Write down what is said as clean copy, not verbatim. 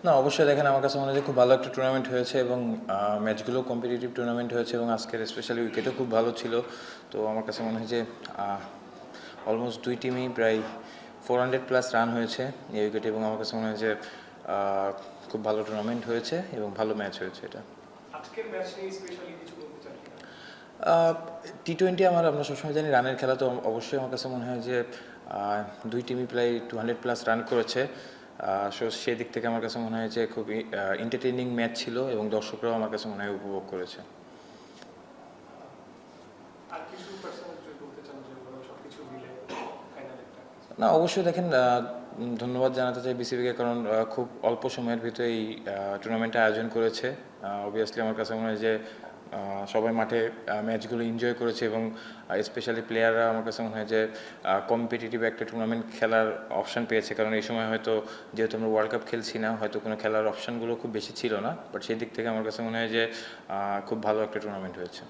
না, অবশ্যই দেখেন আমার কাছে মনে হয় যে খুব ভালো একটা টুর্নামেন্ট হয়েছে এবং ম্যাচগুলো কম্পিটিটিভ টুর্নামেন্ট হয়েছে এবং আজকের স্পেশালি উইকেটও খুব ভালো ছিল। তো আমার কাছে মনে হয় যে অলমোস্ট দুই টিমই প্রায় 400+ রান হয়েছে এই উইকেটে এবং আমার কাছে মনে হয় যে খুব ভালো টুর্নামেন্ট হয়েছে এবং ভালো ম্যাচ হয়েছে এটা। আজকের ম্যাচ নিয়ে স্পেশালি কিছু বলতে চান কিনা? টি-20 আমরা সবসময় জানি রানের খেলা, তো অবশ্যই আমার কাছে মনে হয় যে দুই টিমই প্রায় 200+ রান করেছে। সো সেই দিক থেকে আমার কাছে মনে হয় যে খুবই এন্টারটেইনিং ম্যাচ ছিল এবং দর্শকরাও আমার কাছে মনে হয় উপভোগ করেছে। আর কিছু পার্সোনাল যদি বলতে চান যে সবকিছু মিলে ফাইনাল একটা না, অবশ্যই দেখেন ধন্যবাদ জানাতে চাই বিসিবিকে, কারণ খুব অল্প সময়ের ভিতরে এই টুর্নামেন্টটা আয়োজন করেছে। অবভিয়াসলি আমার কাছে মনে হয় যে সবাই মাঠে ম্যাচগুলো এনজয় করেছে এবং স্পেশালি প্লেয়াররা আমার কাছে মনে হয় যে কম্পিটিটিভ একটা টুর্নামেন্ট খেলার অপশান পেয়েছে, কারণ এই সময় হয়তো যেহেতু আমরা ওয়ার্ল্ড কাপ খেলছি না, হয়তো কোনো খেলার অপশানগুলো খুব বেশি ছিল না, বাট সেই দিক থেকে আমার কাছে মনে হয় যে খুব ভালো একটা টুর্নামেন্ট হয়েছে।